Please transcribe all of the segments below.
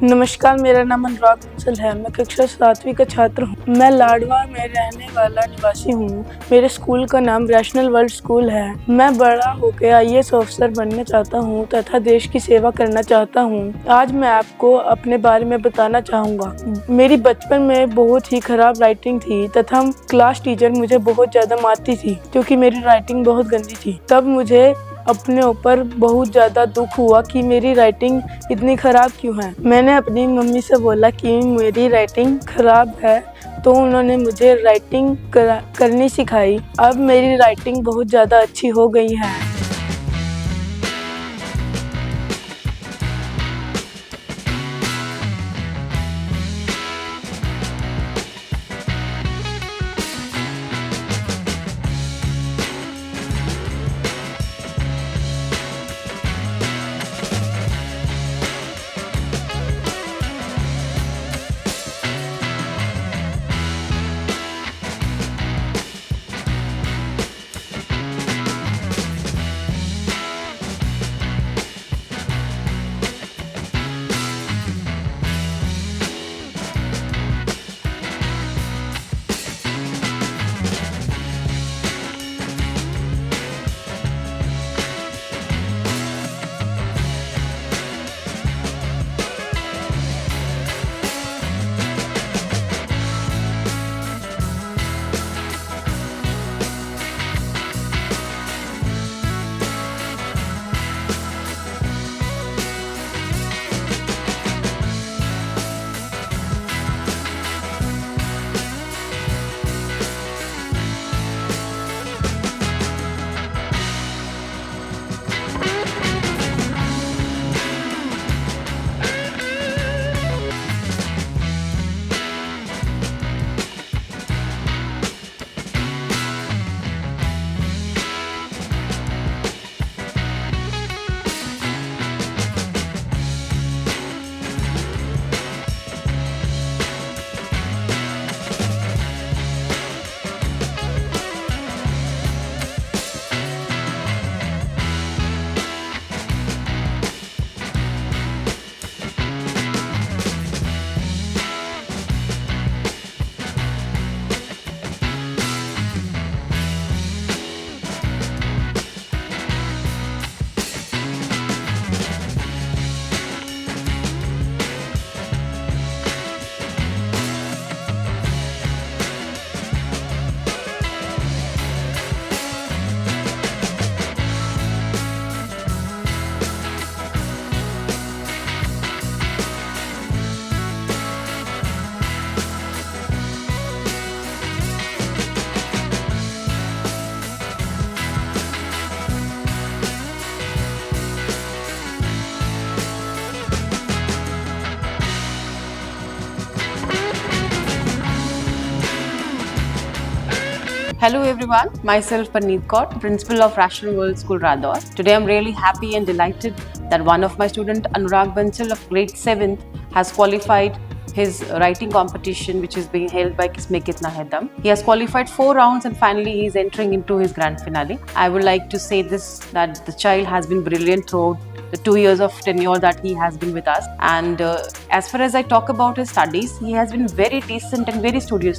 नमस्कार, मेरा नाम अनुराग बंसल है। मैं कक्षा 7वीं का छात्र हूँ। मैं लाडवा में रहने वाला निवासी हूँ। मेरे स्कूल का नाम रैशनल वर्ल्ड स्कूल है। मैं बड़ा होकर आईएएस ऑफिसर बनना चाहता हूँ तथा देश की सेवा करना चाहता हूँ। आज मैं आपको अपने बारे में बताना चाहूँगा। मेरी बचपन में बहुत ही खराब राइटिंग थी तथा क्लास टीचर मुझे बहुत ज़्यादा मारती थी क्योंकि मेरी राइटिंग बहुत गंदी थी। तब मुझे अपने ऊपर बहुत ज़्यादा दुख हुआ कि मेरी राइटिंग इतनी ख़राब क्यों है। मैंने अपनी मम्मी से बोला कि मेरी राइटिंग ख़राब है, तो उन्होंने मुझे राइटिंग करनी सिखाई। अब मेरी राइटिंग बहुत ज़्यादा अच्छी हो गई है। Hello everyone, myself Parneet Kaur, Principal of Rational World School Radhaur. Today I'm really happy and delighted that one of my student Anurag Bansal of grade 7th has qualified his writing competition which is being held by Kisme Kitna Hai Dum. He has qualified 4 rounds and finally he is entering into his grand finale. I would like to say this, that the child has been brilliant throughout the 2 years of tenure that he has been with us, and as far as I talk about his studies, he has been very decent and very studious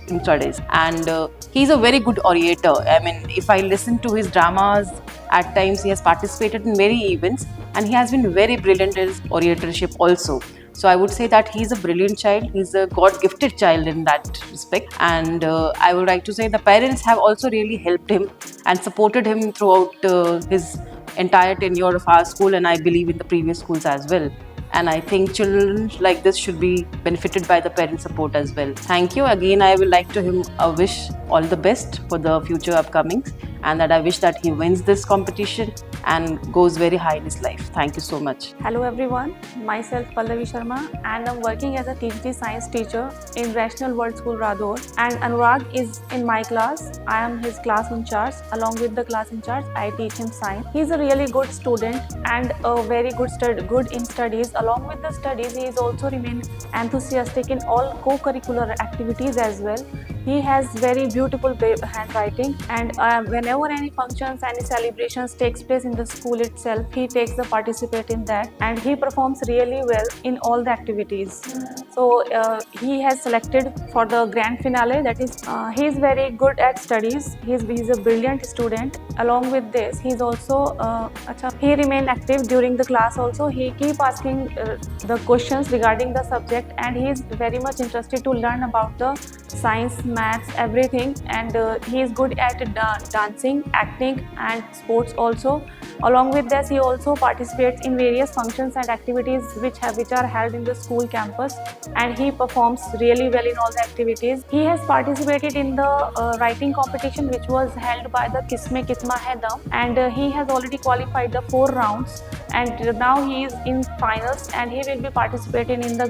in studies, and he's a very good orator. I mean, if I listen to his dramas, at times he has participated in many events and he has been very brilliant in his oratorship also. So I would say that he's a brilliant child. He's a God-gifted child in that respect. And I would like to say the parents have also really helped him and supported him throughout his entire tenure of our school, and I believe in the previous schools as well. And I think children like this should be benefited by the parent support as well. Thank you. Again, I would like to him wish all the best for the future upcomings, and that I wish that he wins this competition and goes very high in his life. Thank you so much. Hello everyone, myself Pallavi Sharma and I'm working as a TGT science teacher in Rational World School Radhaur, and Anurag is in my class. I am his class in charge. Along with the class in charge, I teach him science. He is a really good student and a very good in studies. Along with the studies, he is also remain enthusiastic in all co-curricular activities as well. He has very beautiful handwriting, and whenever any functions, any celebrations takes place in the school itself, he takes the participate in that, and he performs really well in all the activities. So he has selected for the grand finale. That is, he is very good at studies. He's a brilliant student. Along with this, he's also he remained active during the class. Also, he keep asking the questions regarding the subject, and he is very much interested to learn about the science, maths, everything. And he is good at dancing, acting, and sports also. Along with this, he also participates in various functions and activities which are held in the school campus, and he performs really well in all the activities. He has participated in the writing competition which was held by the Kisme Kitna Hai Dum, and he has already qualified the 4 rounds, and now he is in finals, and he will be participating in the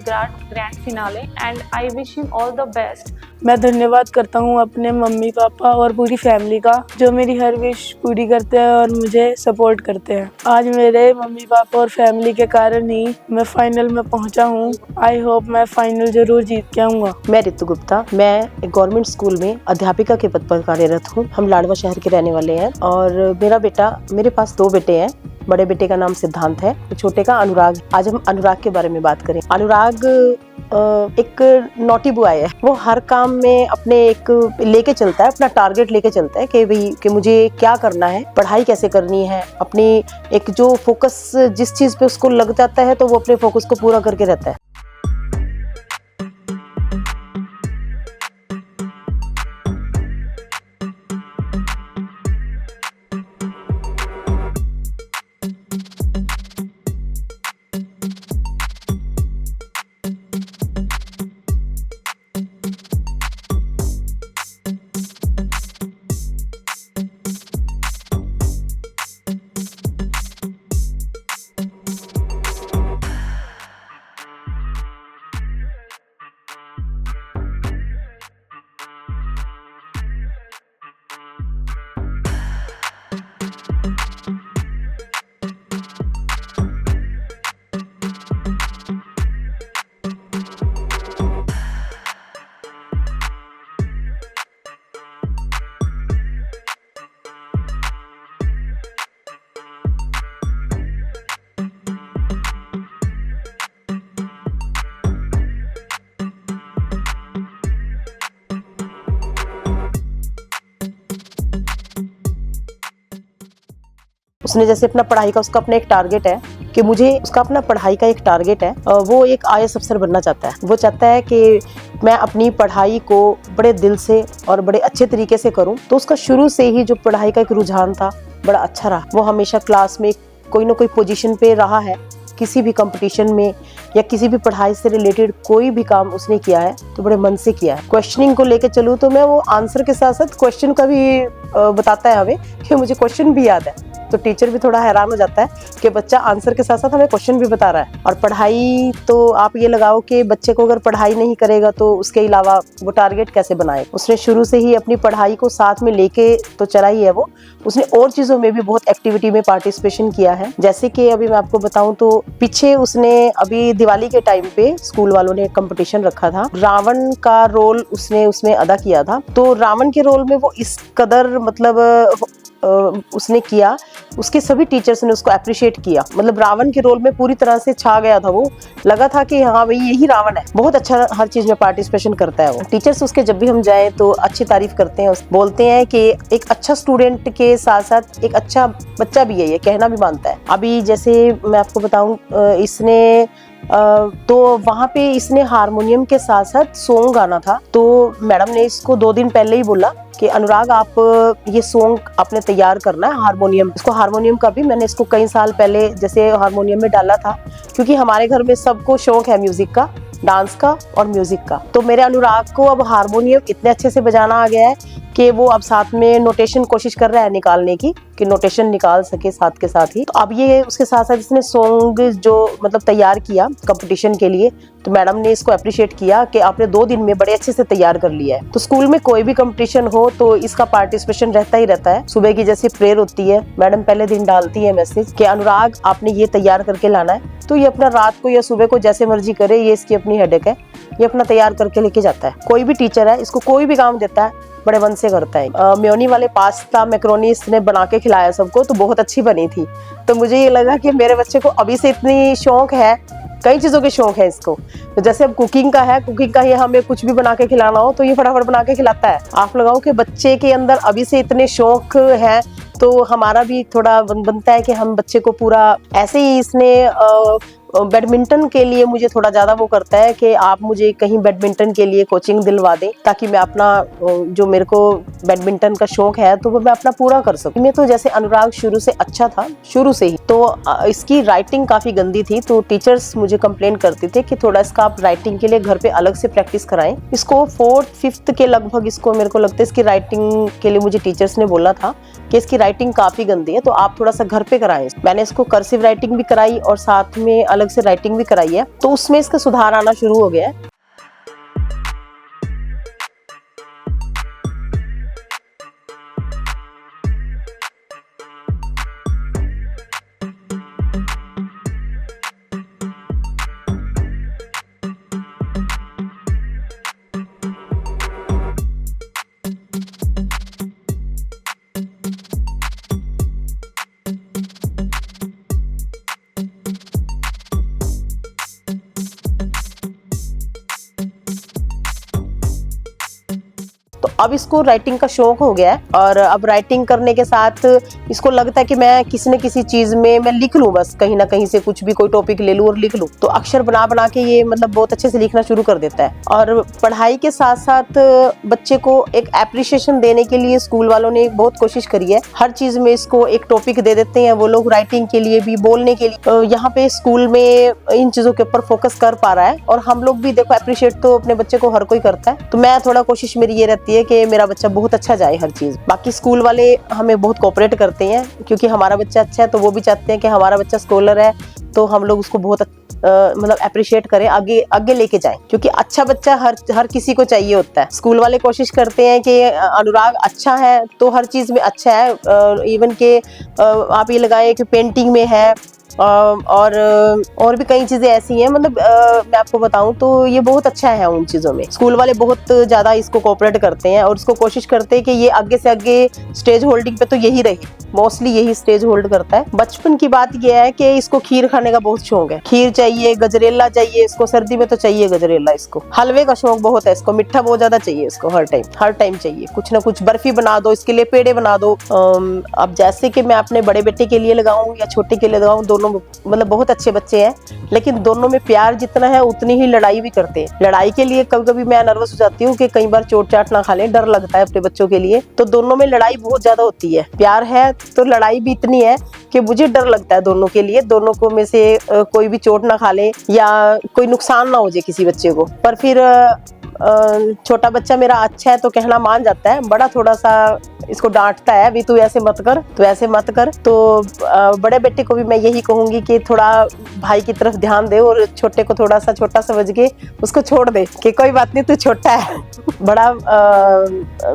grand finale, and I wish him all the best. मैं धन्यवाद करता हूँ अपने mummy papa और पूरी family का, जो मेरी हर विश पूरी करते हैं और मुझे सपोर्ट करते हैं। आज मेरे मम्मी पापा और फैमिली के कारण ही मैं फाइनल में पहुँचा हूँ। आई होप मैं फाइनल जरूर जीत के आऊँगा। मैं रितु गुप्ता, मैं एक गवर्नमेंट स्कूल में अध्यापिका के पद पर कार्यरत हूँ। हम लाडवा शहर के रहने वाले हैं और मेरे पास 2 बेटे हैं। बड़े बेटे का नाम सिद्धांत है, छोटे का अनुराग। आज हम अनुराग के बारे में बात करें। अनुराग एक नॉटी बॉय है। वो हर काम में अपने एक लेके चलता है, अपना टारगेट लेके चलता है कि भाई कि मुझे क्या करना है, पढ़ाई कैसे करनी है। अपनी एक जो फोकस जिस चीज पे उसको लग जाता है तो वो अपने फोकस को पूरा करके रहता है। उसने जैसे अपना पढ़ाई का उसका अपना एक टारगेट है कि मुझे उसका अपना पढ़ाई का एक टारगेट है। वो एक IAS अफसर बनना चाहता है। वो चाहता है कि मैं अपनी पढ़ाई को बड़े दिल से और बड़े अच्छे तरीके से करूं। तो उसका शुरू से ही जो पढ़ाई का एक रुझान था बड़ा अच्छा रहा। वो हमेशा क्लास में कोई ना कोई पोजीशन पे रहा है। किसी भी कंपटीशन में या किसी भी पढ़ाई से रिलेटेड कोई भी काम उसने किया है तो बड़े मन से किया है। क्वेश्चनिंग को लेके चलूँ तो मैं वो आंसर के साथ साथ क्वेश्चन का भी बताता है हमें कि मुझे क्वेश्चन भी याद है। तो टीचर भी थोड़ा हैरान हो जाता है कि बच्चा आंसर के साथ साथ हमें क्वेश्चन भी बता रहा है। और पढ़ाई तो आप ये लगाओ कि बच्चे को अगर पढ़ाई नहीं करेगा तो उसके अलावा वो टारगेट कैसे बनाए। उसने शुरू से ही अपनी पढ़ाई को साथ में लेके तो चला ही है। वो उसने और चीज़ों में भी बहुत एक्टिविटी में पार्टिसिपेशन किया है। जैसे कि अभी मैं आपको बताऊं तो पीछे उसने अभी दिवाली के टाइम पे स्कूल वालों ने कंपटीशन रखा था। रावण का रोल उसने उसमें अदा किया था। तो रावण के रोल में वो इस कदर मतलब उसने किया, उसके सभी टीचर्स ने उसको अप्रिशिएट किया। मतलब रावण के रोल में पूरी तरह से छा गया था। वो लगा था कि हाँ भाई यही रावण है। बहुत अच्छा हर चीज में पार्टिसिपेशन करता है वो। टीचर्स उसके जब भी हम जाएं तो अच्छी तारीफ करते हैं। बोलते हैं कि एक अच्छा स्टूडेंट के साथ साथ एक अच्छा बच्चा भी है, ये कहना भी मानता है। अभी जैसे मैं आपको बताऊं इसने तो वहाँ पे इसने हारमोनियम के साथ साथ सॉन्ग गाना था। तो मैडम ने इसको 2 दिन पहले ही बोला कि अनुराग आप ये सॉन्ग आपने तैयार करना है हारमोनियम। इसको हारमोनियम का भी मैंने इसको कई साल पहले जैसे हारमोनियम में डाला था, क्योंकि हमारे घर में सबको शौक है म्यूजिक का, डांस का और म्यूजिक का। तो मेरे अनुराग को अब हारमोनियम इतने अच्छे से बजाना आ गया है कि वो अब साथ में नोटेशन कोशिश कर रहा है निकालने की, कि नोटेशन निकाल सके साथ के साथ ही। तो अब ये उसके साथ साथ इसने सॉन्ग जो मतलब तैयार किया कंपटीशन के लिए, तो मैडम ने इसको अप्रिशिएट किया कि आपने 2 दिन में बड़े अच्छे से तैयार कर लिया है। तो स्कूल में कोई भी कंपटीशन हो तो इसका पार्टिसिपेशन रहता ही रहता है। सुबह की जैसे प्रेयर होती है, मैडम पहले दिन डालती है मैसेज कि अनुराग आपने ये तैयार करके लाना है, तो ये अपना रात को या सुबह को जैसे मर्जी करे, ये इसकी अपनी हेडेक है, ये अपना तैयार करके लेके जाता है। कोई भी टीचर है इसको कोई भी काम देता है बड़े मन से करता है। मेयोनी वाले पास्ता मैक्रोनी इसने बना के खिलाया सबको, तो बहुत अच्छी बनी थी। तो मुझे ये लगा कि मेरे बच्चे को अभी से इतनी शौक है, कई चीज़ों के शौक है इसको। तो जैसे अब कुकिंग का है, कुकिंग का ये हमें कुछ भी बना के खिलाना हो तो ये फटाफट बना के खिलाता है। आप लगाओ कि बच्चे के अंदर अभी से इतने शौक है, तो हमारा भी थोड़ा बनता है कि हम बच्चे को पूरा ऐसे ही। इसने बैडमिंटन के लिए मुझे थोड़ा ज़्यादा वो करता है कि आप मुझे कहीं बैडमिंटन के लिए कोचिंग दिलवा दें, ताकि मैं अपना जो मेरे को बैडमिंटन का शौक है तो वो मैं अपना पूरा कर सकूं। मैं तो जैसे अनुराग शुरू से अच्छा था, शुरू से ही। तो इसकी राइटिंग काफ़ी गंदी थी, तो टीचर्स मुझे कंप्लेन करते थे कि थोड़ा इसका आप राइटिंग के लिए घर पे अलग से प्रैक्टिस कराएं। इसको 4th 5th के लगभग इसको मेरे को लगता है इसकी राइटिंग के लिए मुझे टीचर्स ने बोला था कि इसकी राइटिंग काफ़ी गंदी है, तो आप थोड़ा सा घर पे कराएं। मैंने इसको कर्सिव राइटिंग भी कराई और साथ में अलग से राइटिंग भी कराई है, तो उसमें इसका सुधार आना शुरू हो गया है। तो अब इसको राइटिंग का शौक हो गया है, और अब राइटिंग करने के साथ इसको लगता है कि मैं किसी न किसी चीज में मैं लिख लूं, बस कहीं ना कहीं से कुछ भी कोई टॉपिक ले लूं और लिख लूं। तो अक्षर बना बना के ये मतलब बहुत अच्छे से लिखना शुरू कर देता है। और पढ़ाई के साथ साथ बच्चे को एक एप्रिसिएशन देने के लिए स्कूल वालों ने बहुत कोशिश करी है। हर चीज में इसको एक टॉपिक दे देते हैं वो लोग, राइटिंग के लिए भी, बोलने के लिए। यहाँ पे स्कूल में इन चीजों के ऊपर फोकस कर पा रहा है, और हम लोग भी देखो अप्रिशिएट तो अपने बच्चे को हर कोई करता है। तो मैं थोड़ा कोशिश मेरी ये रहती है कि मेरा बच्चा बहुत अच्छा जाए हर चीज। बाकी स्कूल वाले हमें बहुत कोऑपरेट करते हैं, क्योंकि हमारा बच्चा अच्छा है तो वो भी चाहते हैं कि हमारा बच्चा स्कॉलर है, तो हम लोग उसको बहुत मतलब अप्रिशिएट करें, आगे आगे लेके जाएं, क्योंकि अच्छा बच्चा हर किसी को चाहिए होता है। स्कूल वाले कोशिश करते हैं कि अनुराग अच्छा है तो हर चीज में अच्छा है। इवन के आप ये लगाए कि पेंटिंग में है, और भी कई चीजें ऐसी हैं, मतलब मैं आपको बताऊं तो ये बहुत अच्छा है उन चीजों में। स्कूल वाले बहुत ज्यादा इसको कोऑपरेट करते हैं और इसको कोशिश करते हैं कि ये आगे से आगे स्टेज होल्डिंग पे तो यही रहे, मोस्टली यही स्टेज होल्ड करता है। बचपन की बात यह है कि इसको खीर खाने का बहुत शौक है, खीर चाहिए, गजरेला चाहिए इसको, सर्दी में तो चाहिए गजरेला इसको। हलवे का शौक बहुत है इसको, मिठा बहुत ज्यादा चाहिए इसको, हर टाइम चाहिए कुछ ना कुछ। बर्फी बना दो इसके लिए, पेड़े बना दो। अब जैसे कि मैं अपने बड़े बेटे के लिए लगाऊं या छोटे के लिए लगाऊं, दोनों मतलब बहुत अच्छे बच्चे हैं, लेकिन दोनों में प्यार जितना है उतनी ही लड़ाई भी करते हैं। लड़ाई के लिए कभी कभी मैं नर्वस हो जाती हूँ कि कई बार चोट चाट ना खा लें, डर लगता है अपने बच्चों के लिए। तो दोनों में लड़ाई बहुत ज्यादा होती है। प्यार है तो लड़ाई भी इतनी है कि मुझे डर लगता है दोनों के लिए, दोनों को में से कोई भी चोट ना खा ले या कोई नुकसान ना हो जाए किसी बच्चे को। पर फिर छोटा बच्चा मेरा अच्छा है तो कहना मान जाता है, बड़ा थोड़ा सा इसको डांटता है, अभी तू ऐसे मत कर, तू ऐसे मत कर। तो बड़े बेटे को भी मैं यही कहूंगी कि थोड़ा भाई की तरफ ध्यान दे और छोटे को थोड़ा सा छोटा समझ के उसको छोड़ दे कि कोई बात नहीं तू छोटा है। बड़ा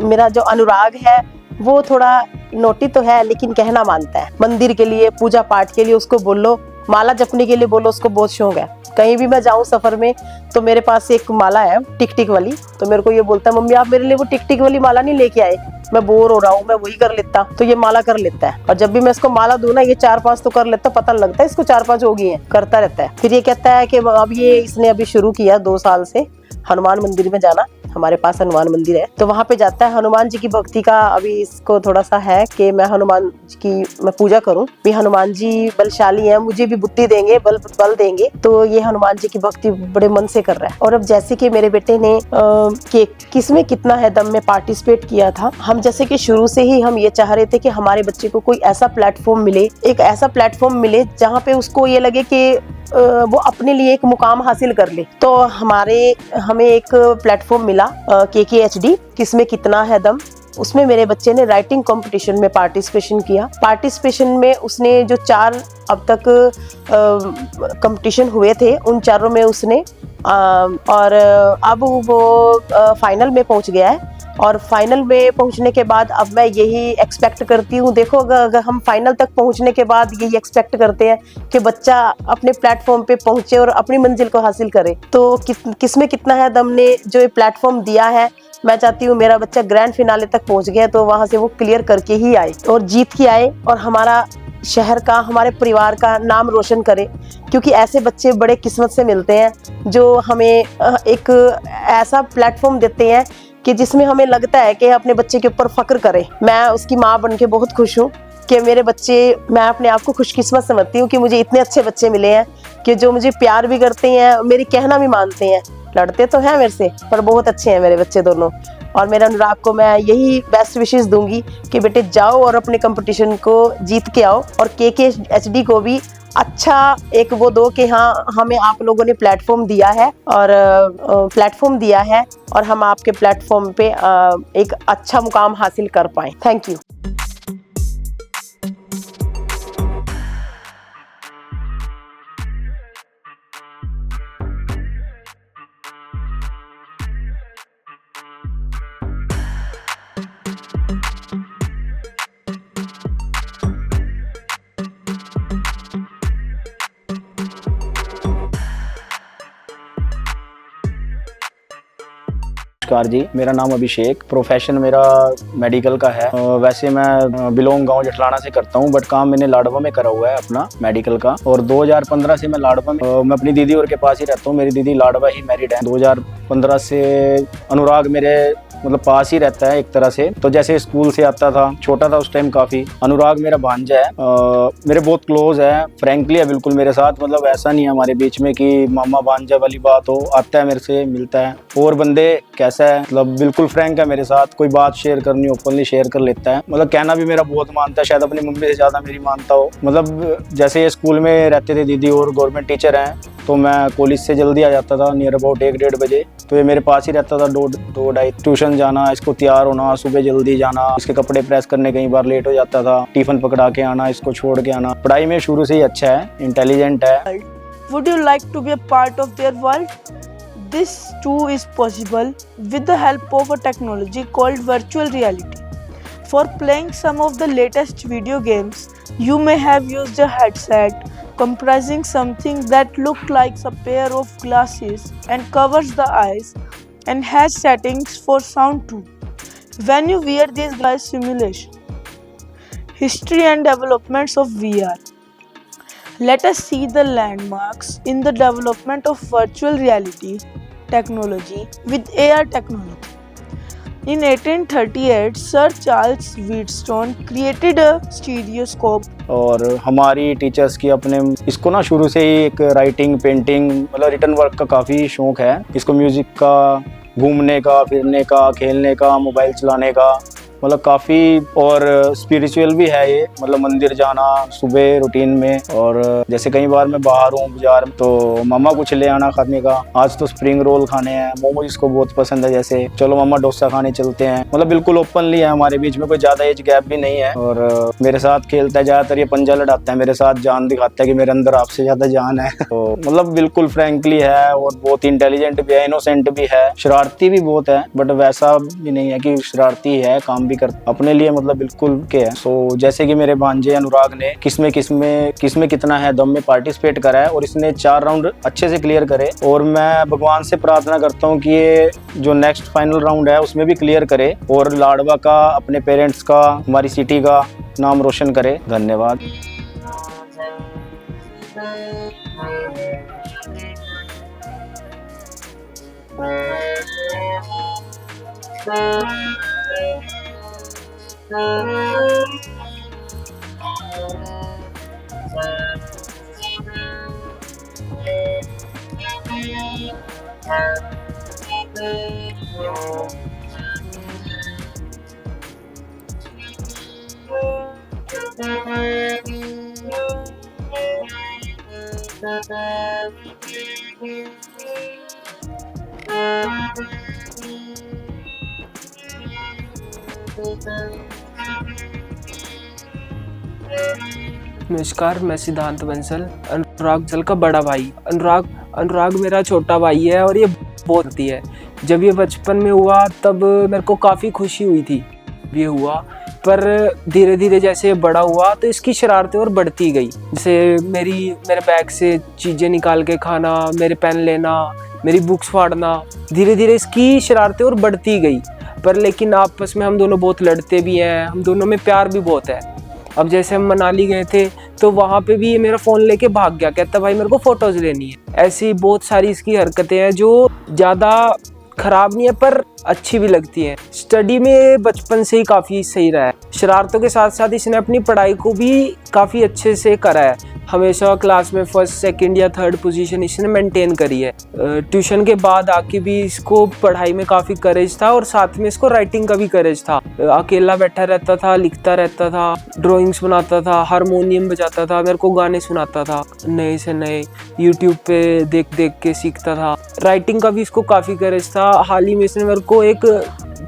मेरा जो अनुराग है वो थोड़ा नोटी तो है लेकिन कहना मानता है। मंदिर के लिए, पूजा पाठ के लिए उसको बोलो, माला जपने के लिए बोलो, उसको बहुत शौक है। कहीं भी मैं जाऊं सफर में तो मेरे पास एक माला है टिक टिक वाली, तो मेरे को ये बोलता है मम्मी आप मेरे लिए वो टिक टिक वाली माला नहीं लेके आए, मैं बोर हो रहा हूँ, मैं वही कर लेता। तो ये माला कर लेता है, और जब भी मैं इसको माला दूं ना ये 4-5 तो कर लेता, पता लगता है इसको 4-5 हो गई है, करता रहता है। फिर ये कहता है कि अब ये इसने अभी शुरू किया 2 साल से हनुमान मंदिर में जाना, हमारे पास हनुमान मंदिर है तो वहां पे जाता है। हनुमान जी की भक्ति का अभी इसको थोड़ा सा है कि मैं हनुमान जी की मैं पूजा करूं, भी हनुमान जी बलशाली हैं, मुझे भी बुद्धि देंगे, बल देंगे। तो ये हनुमान जी की भक्ति बड़े मन से कर रहा है। और अब जैसे कि मेरे बेटे ने कि किसमें कितना है दम में पार्टिसिपेट किया था, हम जैसे कि शुरू से ही हम ये चाह रहे थे कि हमारे बच्चे को कोई ऐसा प्लेटफॉर्म मिले, एक ऐसा प्लेटफॉर्म मिले जहाँ पे उसको ये लगे कि वो अपने लिए एक मुकाम हासिल कर ले। तो हमें एक प्लेटफॉर्म मिला KKHD किसमें कितना है दम, उसमें मेरे बच्चे ने राइटिंग कंपटीशन में पार्टिसिपेशन किया। पार्टिसिपेशन में उसने जो 4 अब तक कंपटीशन हुए थे उन चारों में उसने और अब वो फाइनल में पहुंच गया है। और फाइनल में पहुंचने के बाद अब मैं यही एक्सपेक्ट करती हूँ, देखो अगर हम फाइनल तक पहुंचने के बाद यही एक्सपेक्ट करते हैं कि बच्चा अपने प्लेटफॉर्म पे पहुंचे और अपनी मंजिल को हासिल करे, तो किसमें कितना है दम ने जो ये प्लेटफॉर्म दिया है। मैं चाहती हूँ मेरा बच्चा ग्रैंड फिनाले तक पहुंच गया तो वहां से वो क्लियर करके ही आए और जीत के आए और हमारा शहर का, हमारे परिवार का नाम रोशन करे, क्योंकि ऐसे बच्चे बड़े किस्मत से मिलते हैं जो हमें एक ऐसा प्लेटफॉर्म देते हैं कि जिसमें हमें लगता है कि अपने बच्चे के ऊपर फक्र करें। मैं उसकी माँ बन के बहुत खुश हूँ कि मेरे बच्चे, मैं अपने आप को खुशकिस्मत समझती हूँ कि मुझे इतने अच्छे बच्चे मिले हैं कि जो मुझे प्यार भी करते हैं, मेरी कहना भी मानते हैं। लड़ते तो हैं मेरे से पर बहुत अच्छे हैं मेरे बच्चे दोनों। और मेरे अनुराग को मैं यही बेस्ट विशेस दूंगी कि बेटे जाओ और अपने कंपटीशन को जीत के आओ और KKHD को भी अच्छा एक वो दो कि हाँ हमें आप लोगों ने प्लेटफॉर्म दिया है और हम आपके प्लेटफॉर्म पे एक अच्छा मुकाम हासिल कर पाएं। Thank you. नमस्कार जी, मेरा नाम अभिषेक, प्रोफेशन मेरा मेडिकल का है। वैसे मैं बिलोंग गांव जटलाना से करता हूं, बट काम मैंने लाडवा में करा हुआ है अपना मेडिकल का। और 2015 से मैं लाडवा में मैं अपनी दीदी और के पास ही रहता हूं। मेरी दीदी लाडवा ही मैरिड है। 2015 से अनुराग मेरे मतलब पास ही रहता है एक तरह से। तो जैसे स्कूल से आता था, छोटा था उस टाइम काफी। अनुराग मेरा भांजा है, मेरे बहुत क्लोज है, फ्रैंकली है बिल्कुल मेरे साथ। मतलब ऐसा नहीं है हमारे बीच में कि मामा भांजा वाली बात हो। आता है मेरे से, मिलता है। और बंदे कैसा है, मतलब बिल्कुल फ्रैंक है मेरे साथ। कोई बात शेयर करनी ओपनली शेयर कर लेता है। मतलब कहना भी मेरा बहुत मानता है, शायद अपनी मम्मी से ज्यादा मेरी मानता हो। मतलब जैसे ये स्कूल में रहते थे दीदी और गवर्नमेंट टीचर हैं, तो मैं कॉलेज से जल्दी आ जाता था, नियर अबाउट 1-1:30 बजे। तो ये मेरे पास ही रहता था, 2-2:30। ट्यूशन जाना, इसको तैयार होना, सुबह जल्दी जाना, इसके कपड़े प्रेस करने कई बार लेट हो जाता था, टिफिन पकड़ा के आना, इसको छोड़ के आना। पढ़ाई में शुरू से ही अच्छा है, इंटेलिजेंट है। Would you like to be a part of their world? This too is possible with the help of a technology called virtual reality. For playing some of the latest video games, you may have used a headset comprising something that looks like a pair of glasses and covers the eyes and has settings for sound too. When you wear these glasses, simulation, history and developments of VR. Let us see the landmarks in the development of virtual reality technology with AR technology. In 1838, Sir Charles Wheatstone created a stereoscope. और हमारी teachers की अपने इसको ना शुरू से ही एक writing, painting, मतलब रिटर्न वर्क का काफ़ी शौक है। इसको म्यूज़िक का, घूमने का, फिरने का, खेलने का, मोबाइल चलाने का, मतलब काफ़ी। और स्पिरिचुअल भी है ये, मतलब मंदिर जाना सुबह रूटीन में। और जैसे कई बार मैं बाहर हूँ बाजार में, तो मामा कुछ ले आना खाने का। आज तो स्प्रिंग रोल खाने हैं, मोमो इसको बहुत पसंद है, जैसे चलो मामा डोसा खाने चलते हैं। मतलब बिल्कुल ओपनली है हमारे बीच में, कोई ज़्यादा एज गैप भी नहीं है। और मेरे साथ खेलता है, ज़्यादातर ये पंजा लड़ाता है मेरे साथ, जान दिखाता है कि मेरे अंदर आपसे ज़्यादा जान है। तो मतलब बिल्कुल फ्रेंकली है और बहुत इंटेलिजेंट भी है, इनोसेंट भी है, शरारती भी बहुत है, बट वैसा भी नहीं है कि शरारती है, काम भी करता अपने लिए, मतलब बिल्कुल के है। सो जैसे कि मेरे भांजे अनुराग ने किसमें कितना है दम में पार्टिसिपेट करा है और इसने 4 राउंड अच्छे से क्लियर करे। और मैं भगवान से प्रार्थना करता हूँ कि ये जो नेक्स्ट फाइनल राउंड है उसमें भी क्लियर करे और लाडवा का, अपने पेरेंट्स का, हमारी सिटी का नाम रोशन करे। धन्यवाद। नमस्कार, मैं सिद्धांत बंसल, अनुराग बंसल का बड़ा भाई। अनुराग मेरा छोटा भाई है और ये बहुत होती है। जब ये बचपन में हुआ तब मेरे को काफ़ी खुशी हुई थी ये हुआ, पर धीरे धीरे जैसे ये बड़ा हुआ तो इसकी शरारतें और बढ़ती गई। जैसे मेरे बैग से चीज़ें निकाल के खाना, मेरे पेन लेना, मेरी बुक्स फाड़ना, धीरे धीरे इसकी शरारतें और बढ़ती गई। पर लेकिन आपस में हम दोनों बहुत लड़ते भी हैं, हम दोनों में प्यार भी बहुत है। अब जैसे हम मनाली गए थे तो वहाँ पे भी ये मेरा फ़ोन लेके भाग गया, कहता भाई मेरे को फ़ोटोज़ लेनी है। ऐसी बहुत सारी इसकी हरकतें हैं जो ज़्यादा ख़राब नहीं है पर अच्छी भी लगती हैं। स्टडी में बचपन से ही काफ़ी सही रहा है। शरारतों के साथ साथ इसने अपनी पढ़ाई को भी काफ़ी अच्छे से करा है। हमेशा क्लास में फर्स्ट, सेकंड या थर्ड पोजीशन इसने मेंटेन करी है। ट्यूशन के बाद आके भी इसको पढ़ाई में काफ़ी करेज था और साथ में इसको राइटिंग का भी करेज था। अकेला बैठा रहता था, लिखता रहता था, ड्राइंग्स बनाता था, हारमोनियम बजाता था, मेरे को गाने सुनाता था नए से नए, यूट्यूब पे देख देख के सीखता था। राइटिंग का भी इसको काफ़ी करेज था। हाल ही में इसने मेरे को एक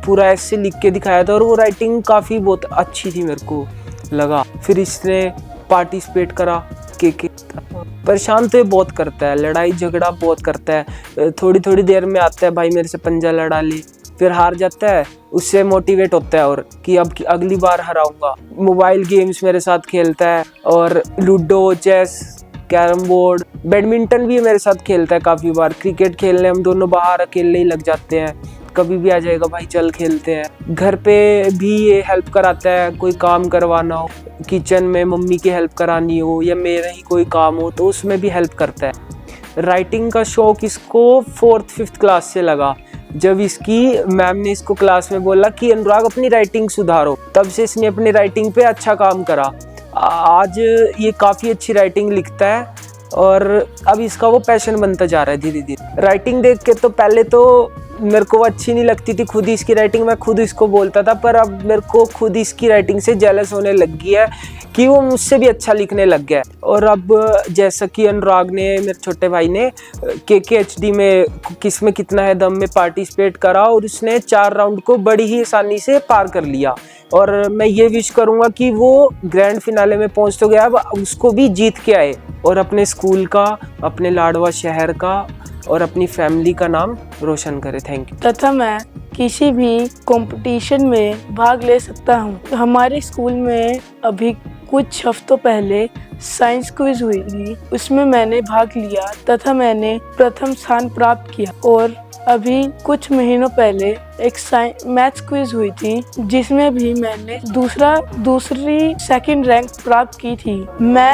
पूरा ऐसे लिख के दिखाया था और वो राइटिंग काफ़ी बहुत अच्छी थी, मेरे को लगा। फिर इसने पार्टिसिपेट करा के परेशान तो ये बहुत करता है, लड़ाई झगड़ा बहुत करता है। थोड़ी थोड़ी देर में आता है भाई मेरे से पंजा लड़ा ले, फिर हार जाता है, उससे मोटिवेट होता है और कि अब अगली बार हराऊंगा। मोबाइल गेम्स मेरे साथ खेलता है और ludo, chess, carrom board, badminton भी मेरे साथ खेलता है काफ़ी बार। क्रिकेट खेलने हम दोनों बाहर अकेले ही लग जाते हैं, कभी भी आ जाएगा भाई चल खेलते हैं। घर पे भी ये हेल्प कराता है, कोई काम करवाना हो, किचन में मम्मी की हेल्प करानी हो या मेरा ही कोई काम हो तो उसमें भी हेल्प करता है। राइटिंग का शौक इसको 4th-5th क्लास से लगा, जब इसकी मैम ने इसको क्लास में बोला कि अनुराग अपनी राइटिंग सुधारो, तब से इसने अपनी राइटिंग पे अच्छा काम करा। आज ये काफ़ी अच्छी राइटिंग लिखता है और अब इसका वो पैशन बनता जा रहा है धीरे धीरे। राइटिंग देख के तो पहले तो मेरे को अच्छी नहीं लगती थी खुद ही इसकी राइटिंग, मैं खुद इसको बोलता था, पर अब मेरे को खुद इसकी राइटिंग से जेलस होने लग गई है कि वो मुझसे भी अच्छा लिखने लग गया है। और अब जैसा कि अनुराग ने, मेरे छोटे भाई ने KKHD में किस में कितना है दम में पार्टिसिपेट करा और उसने 4 राउंड को बड़ी ही आसानी से पार कर लिया। और मैं ये विश करूँगा कि वो ग्रैंड फिनाले में पहुँच तो गया, अब उसको भी जीत के आए और अपने स्कूल का, अपने लाडवा शहर का और अपनी फैमिली का नाम रोशन करे। Thank you. तथा मैं किसी भी कंपटीशन में भाग ले सकता हूँ। हमारे स्कूल में अभी कुछ हफ्तों पहले साइंस क्विज हुई थी, उसमें मैंने भाग लिया तथा मैंने प्रथम स्थान प्राप्त किया। और अभी कुछ महीनों पहले एक मैथ्स क्विज हुई थी जिसमें भी मैंने दूसरी सेकंड रैंक प्राप्त की थी। मैं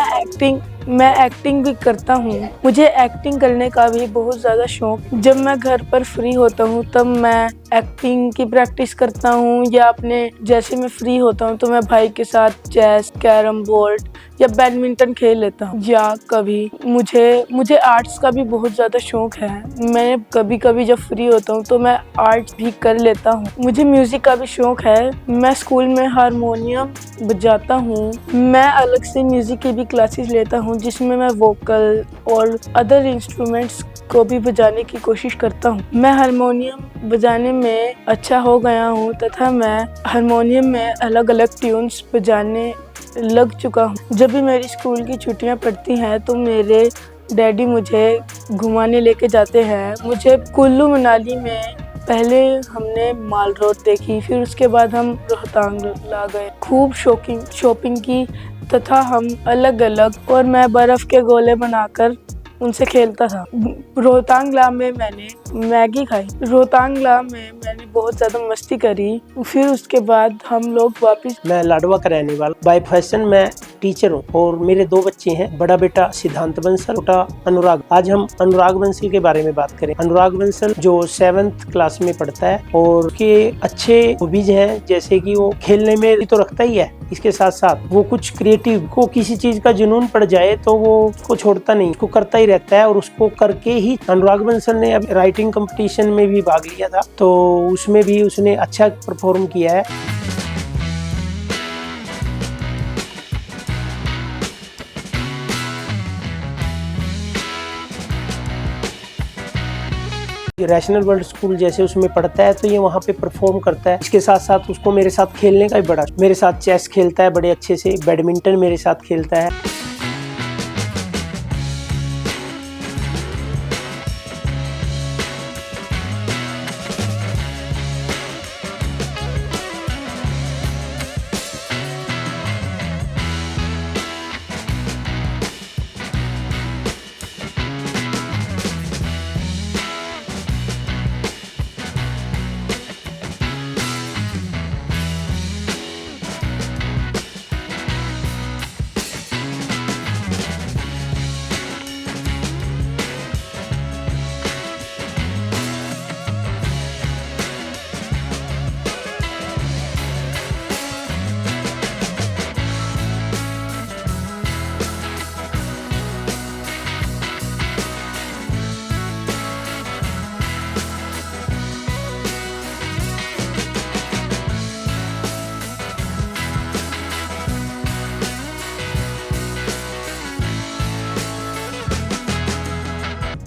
एक्टिंग भी करता हूँ, मुझे एक्टिंग करने का भी बहुत ज़्यादा शौक। जब मैं घर पर फ्री होता हूँ तब मैं एक्टिंग की प्रैक्टिस करता हूँ, या अपने जैसे मैं फ्री होता हूँ तो मैं भाई के साथ चेस, कैरम बोर्ड या बैडमिंटन खेल लेता हूँ। या कभी मुझे आर्ट्स का भी बहुत ज़्यादा शौक है। मैं कभी कभी जब फ्री होता हूँ तो मैं आर्ट भी कर लेता हूँ। मुझे म्यूज़िक का भी शौक है, मैं स्कूल में हारमोनियम बजाता हूँ। मैं अलग से म्यूज़िक की भी क्लासेस लेता हूँ जिसमें मैं वोकल और अदर इंस्ट्रूमेंट्स को भी बजाने की कोशिश करता हूँ। मैं हारमोनियम बजाने में अच्छा हो गया हूँ तथा मैं हारमोनियम में अलग अलग ट्यून्स बजाने लग चुका हूँ। जब भी मेरी स्कूल की छुट्टियाँ पड़ती हैं तो मेरे डैडी मुझे घुमाने लेके जाते हैं। मुझे कुल्लू मनाली में पहले हमने माल रोड देखी, फिर उसके बाद हम रोहतांग ला गए, खूब शॉपिंग की तथा हम अलग अलग, और मैं बर्फ़ के गोले बनाकर उनसे खेलता था। रोहतांगला में मैंने मैगी खाई, रोहतांगला में मैंने बहुत ज़्यादा मस्ती करी। फिर उसके बाद हम लोग वापस। मैं लाडवा का रहने वाला, बाय फैशन मैं टीचर हूँ और मेरे 2 बच्चे हैं, बड़ा बेटा सिद्धांत बंसल, छोटा अनुराग। आज हम अनुराग बंसल के बारे में बात करें। अनुराग बंसल जो 7th क्लास में पढ़ता है और उसके अच्छे हॉबीज हैं, जैसे कि वो खेलने में तो रखता ही है, इसके साथ साथ वो कुछ क्रिएटिव, को किसी चीज का जुनून पड़ जाए तो वो उसको छोड़ता नहीं, उसको करता ही रहता है। और उसको करके ही अनुराग बंसल ने अब राइटिंग कंपटीशन में भी भाग लिया था, तो उसमें भी उसने अच्छा परफॉर्म किया है। रैशनल वर्ल्ड स्कूल जैसे उसमें पढ़ता है तो ये वहाँ पे परफॉर्म करता है। इसके साथ साथ उसको मेरे साथ खेलने का भी बड़ा, मेरे साथ चेस खेलता है बड़े अच्छे से, बैडमिंटन मेरे साथ खेलता है।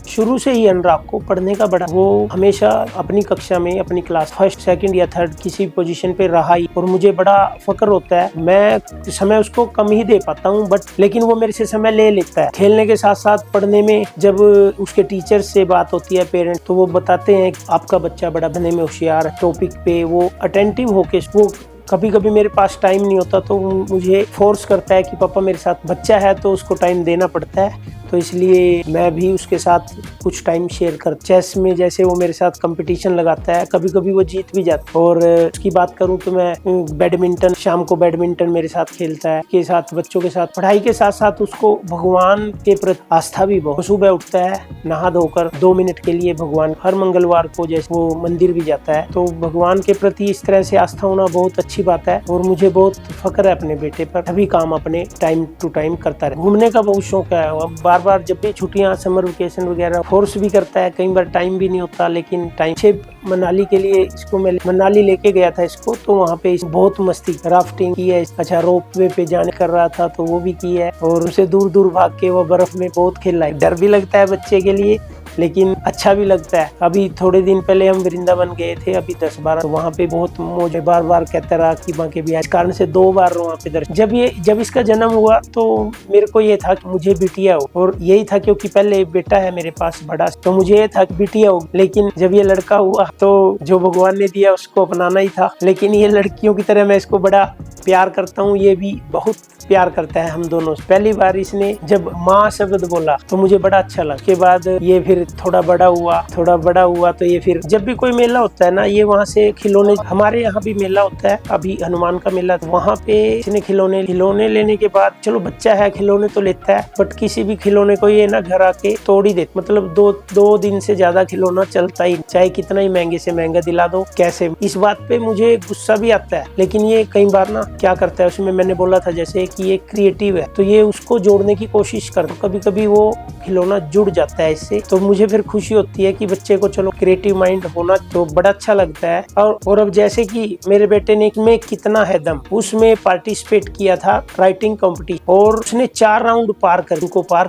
शुरू से ही अनुराग को पढ़ने का बड़ा, वो हमेशा अपनी कक्षा में अपनी क्लास फर्स्ट सेकंड या थर्ड किसी पोजीशन पे रहा ही, और मुझे बड़ा फक्र होता है। मैं समय उसको कम ही दे पाता हूँ लेकिन वो मेरे से समय ले लेता है। खेलने के साथ साथ पढ़ने में जब उसके टीचर से बात होती है पेरेंट, तो वो बताते हैं कि आपका बच्चा बड़ा बनने में होशियार है। टॉपिक पे वो अटेंटिव होके, वो कभी कभी मेरे पास टाइम नहीं होता तो मुझे फोर्स करता है कि पापा मेरे साथ बच्चा है तो उसको टाइम देना पड़ता है, तो इसलिए मैं भी उसके साथ कुछ टाइम शेयर कर। चेस में जैसे वो मेरे साथ कंपटीशन लगाता है, कभी कभी वो जीत भी जाता है। और उसकी बात करूं तो मैं बैडमिंटन, शाम को बैडमिंटन मेरे साथ खेलता है, के साथ बच्चों के साथ। पढ़ाई के साथ साथ उसको भगवान के प्रति आस्था भी बहुत। सुबह उठता है, नहा धोकर 2 मिनट के लिए भगवान, हर मंगलवार को जैसे वो मंदिर भी जाता है, तो भगवान के प्रति इस तरह से आस्था होना बहुत अच्छी बात है। और मुझे बहुत फक्र है अपने बेटे पर, सभी काम अपने टाइम टू टाइम करता रहे। घूमने का बहुत शौक है, बार बार जब भी छुट्टियां, समर वेकेशन वगैरह फोर्स भी करता है, कई बार टाइम भी नहीं होता, लेकिन टाइम से मनाली के लिए इसको मैं मनाली लेके गया था इसको, तो वहाँ पे बहुत मस्ती, राफ्टिंग की है, अच्छा रोप वे पे जाने कर रहा था तो वो भी की है, और उनसे दूर दूर भाग के वो बर्फ में बहुत खेला है। डर भी लगता है बच्चे के लिए, लेकिन अच्छा भी लगता है। अभी थोड़े दिन पहले हम वृंदावन गए थे, अभी 10-12, तो वहाँ पे बहुत मौज, बार बार कहता रहा कि बांके भी, इस कारण से 2 बार वहाँ पे दर्शन। जब इसका जन्म हुआ तो मेरे को ये था कि मुझे बिटिया हो, और यही था क्योंकि पहले बेटा है मेरे पास बड़ा, तो मुझे ये था कि बिटिया हो। लेकिन जब ये लड़का हुआ तो जो भगवान ने दिया उसको अपनाना ही था। लेकिन ये लड़कियों की तरह मैं इसको बड़ा प्यार करता हूँ, ये भी बहुत प्यार करता है हम दोनों। पहली बार इसने जब माँ शब्द बोला तो मुझे बड़ा अच्छा लगा। उसके बाद ये फिर थोड़ा बड़ा हुआ तो ये फिर जब भी कोई मेला होता है ना, ये वहाँ से खिलौने, हमारे यहाँ भी मेला होता है, अभी हनुमान का मेला, तो वहाँ पे इसने खिलौने लेने के बाद, चलो बच्चा है खिलौने तो लेता है, बट किसी भी खिलौने को ये ना घर आके तोड़ ही देता। मतलब 2 दिन से ज्यादा खिलौना चलता ही, चाहे कितना ही महंगे से महंगा दिला दो कैसे। इस बात पे मुझे गुस्सा भी आता है, लेकिन ये कई बार ना क्या करता है, उसमें मैंने बोला था जैसे कि ये क्रिएटिव है, तो ये उसको जोड़ने की कोशिश करता, कभी कभी वो खिलौना जुड़ जाता है इससे, तो मुझे फिर खुशी होती है कि बच्चे को चलो क्रिएटिव माइंड होना तो बड़ा अच्छा लगता है। और अब जैसे कि मेरे बेटे ने में कितना है दम, उसमें पार्टिसिपेट किया था राइटिंग कॉम्पिटिशन, और उसने 4 राउंड पार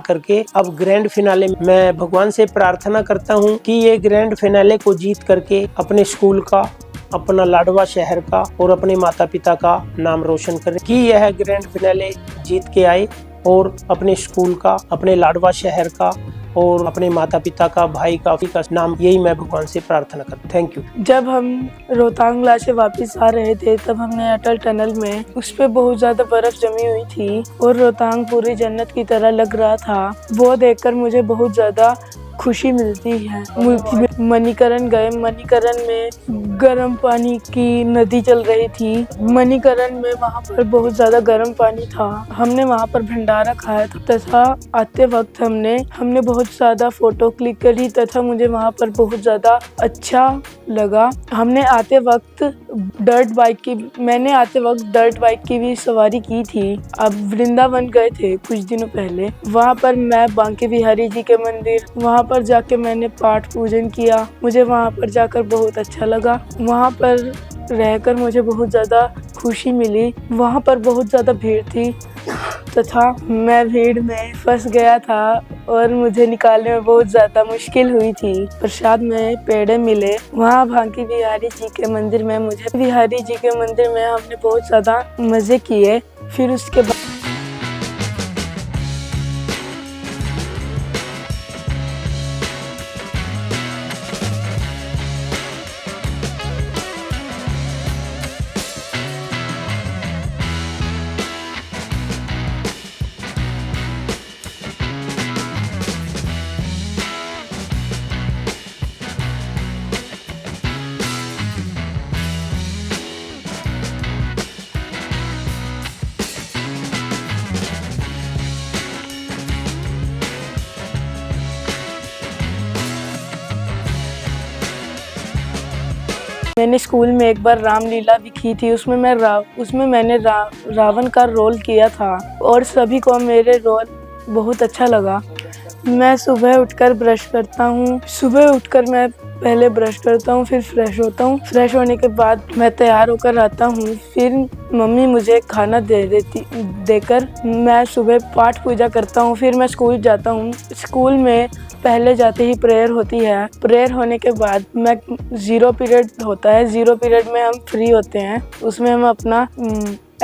करके अब ग्रैंड फिनाले। मैं भगवान से प्रार्थना करता हूँ कि ये ग्रैंड फिनाले को जीत करके अपने स्कूल का, अपना लाडवा शहर का और अपने माता पिता का नाम रोशन करें, कि यह ग्रैंड फिनाले जीत के आए और अपने स्कूल का, अपने लाडवा शहर का और अपने माता पिता का, भाई का नाम, यही मैं भगवान से प्रार्थना करता। Thank you. जब हम रोहतांग से वापस आ रहे थे तब हमने अटल टनल में, उस पे बहुत ज्यादा बर्फ जमी हुई थी और रोहतांग पूरी जन्नत की तरह लग रहा था। वो देखकर मुझे बहुत ज्यादा खुशी मिलती है। मणिकरण गए, मणिकरण में गर्म पानी की नदी चल रही थी। मणिकरण में वहाँ पर बहुत ज्यादा गर्म पानी था। हमने वहाँ पर भंडारा खाया था तथा आते वक्त हमने बहुत ज्यादा फोटो क्लिक करी तथा मुझे वहाँ पर बहुत ज्यादा अच्छा लगा। मैंने आते वक्त डर्ट बाइक की भी सवारी की थी। अब वृंदावन गए थे कुछ दिनों पहले, वहाँ पर मैं बांके बिहारी जी के मंदिर, वहाँ पर जाके मैंने पाठ पूजन किया। मुझे वहाँ पर जाकर बहुत अच्छा लगा। वहाँ पर रहकर मुझे बहुत ज़्यादा खुशी मिली। वहाँ पर बहुत ज़्यादा भीड़ थी तथा मैं भीड़ में फंस गया था। और मुझे निकालने में बहुत ज़्यादा मुश्किल हुई थी। प्रसाद में पेड़े मिले। वहाँ बांके बिहारी जी के मंदिर में हमने बहुत ज़्यादा मज़े किए। फिर उसके बाद मैंने स्कूल में एक बार रामलीला भी की थी। उसमें मैंने रावण का रोल किया था और सभी को मेरे रोल बहुत अच्छा लगा। मैं सुबह उठकर मैं पहले ब्रश करता हूँ, फिर फ्रेश होता हूँ। फ्रेश होने के बाद मैं तैयार होकर आता हूँ। फिर मम्मी मुझे खाना देकर मैं सुबह पाठ पूजा करता हूँ। फिर मैं स्कूल जाता हूँ। स्कूल में पहले जाते ही प्रेयर होती है। प्रेयर होने के बाद मैं 0 पीरियड होता है। 0 पीरियड में हम फ्री होते हैं। उसमें हम अपना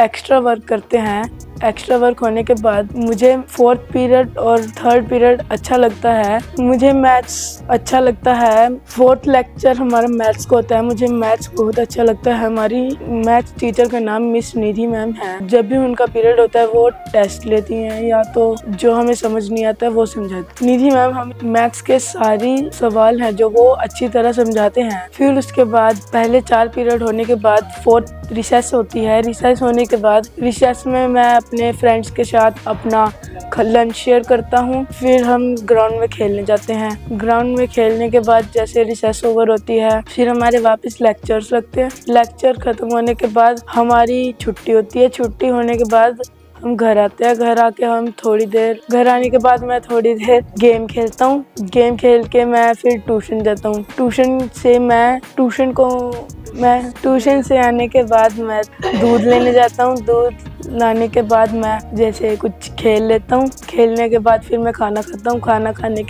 एक्स्ट्रा वर्क करते हैं। एक्स्ट्रा वर्क होने के बाद मुझे 4th पीरियड और 3rd पीरियड अच्छा लगता है। मुझे मैथ्स अच्छा लगता है। 4th लेक्चर हमारा मैथ्स को होता है। मुझे मैथ्स बहुत अच्छा लगता है। हमारी मैथ्स टीचर का नाम मिस निधि मैम है। जब भी उनका पीरियड होता है वो टेस्ट लेती हैं या तो जो हमें समझ नहीं आता है वो समझाती। निधि मैम हमें मैथ्स के सारी सवाल हैं जो वो अच्छी तरह समझाते हैं। फिर उसके बाद पहले 4 पीरियड होने के बाद 4th रिसेस होती है। रिसेस होने के बाद रिसेस में मैं अपने फ्रेंड्स के साथ अपना लंच शेयर करता हूँ। फिर हम ग्राउंड में खेलने जाते हैं। ग्राउंड में खेलने के बाद जैसे रिसेस ओवर होती है फिर हमारे वापस लेक्चर्स लगते हैं। लेक्चर खत्म होने के बाद हमारी छुट्टी होती है। छुट्टी होने के बाद हम घर आते हैं। घर आके घर आने के बाद मैं थोड़ी देर गेम खेलता हूँ। गेम खेल के मैं फिर ट्यूशन जाता हूँ। ट्यूशन से आने के बाद मैं दूध लेने जाता हूँ। दूध लाने के बाद मैं जैसे कुछ खेल लेता हूँ। खेलने के बाद फिर मैं खाना खाता हूँ। खाना खाने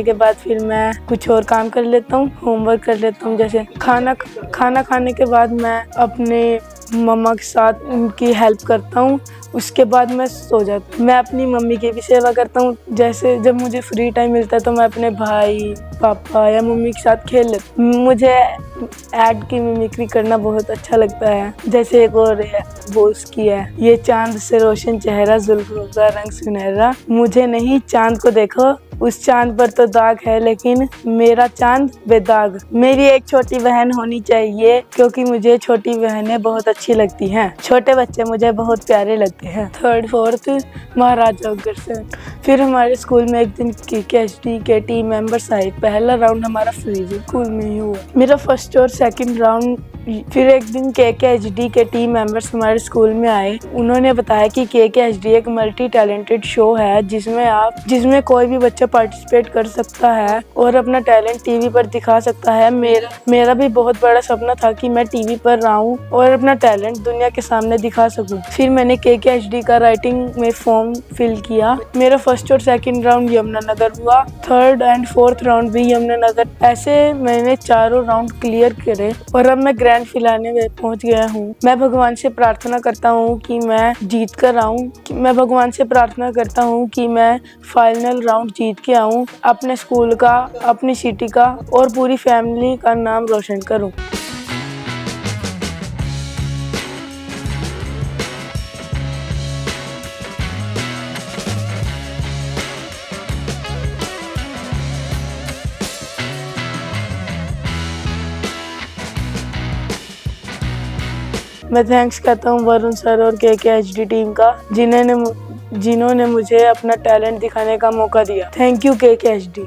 के बाद फिर मैं कुछ और काम कर लेता हूँ, होमवर्क कर लेता हूँ। जैसे खाना खाने के बाद मैं अपने मम्मा के साथ उनकी हेल्प करता हूँ। उसके बाद मैं सो जाता हूँ। मैं अपनी मम्मी की भी सेवा करता हूँ। जैसे जब मुझे फ्री टाइम मिलता है तो मैं अपने भाई, पापा या मम्मी के साथ खेल लेता हूँ। मुझे ऐड की मिमिक्री करना बहुत अच्छा लगता है। जैसे एक और है वो उसकी है, ये चांद से रोशन चेहरा, जुल्फों का रंग सुनहरा, मुझे नहीं चांद को देखो, उस चांद पर तो दाग है लेकिन मेरा चांद बेदाग। मेरी एक छोटी बहन होनी चाहिए क्योंकि मुझे छोटी बहनें बहुत अच्छी लगती हैं। छोटे बच्चे मुझे बहुत प्यारे लगते हैं। 3rd 4th Maharaja Agrasen. फिर हमारे स्कूल में एक दिन KKHD के टीम मेंबर्स आए। पहला राउंड हमारा फ्री स्कूल में ही हुआ। मेरा 1st और 2nd राउंड। फिर एक दिन KKHD के टीम मेंबर्स हमारे स्कूल में आए। उन्होंने बताया कि KKHD एक मल्टी टैलेंटेड शो है जिसमें कोई भी बच्चा पार्टिसिपेट कर सकता है और अपना टैलेंट टीवी पर दिखा सकता है। मेरा भी बहुत बड़ा सपना था कि मैं टीवी पर आऊं और अपना टैलेंट दुनिया के सामने दिखा सकूं। फिर मैंने KKHD का राइटिंग में फॉर्म फिल किया। मेरा 1st और 2nd राउंड यमुनानगर हुआ। 3rd and 4th राउंड भी यमुनानगर। ऐसे मैंने चारों राउंड क्लियर करे और अब मैं ग्रैंड फिनाले में पहुंच गया हूँ। मैं भगवान से प्रार्थना करता हूँ कि मैं जीत कर आऊँ। मैं भगवान से प्रार्थना करता हूँ कि मैं फाइनल राउंड जीत के आऊँ, अपने स्कूल का, अपनी सिटी का और पूरी फैमिली का नाम रोशन करूँ। मैं थैंक्स करता हूँ वरुण सर और KKHD टीम का जिन्होंने मुझे अपना टैलेंट दिखाने का मौका दिया। Thank you KKHD।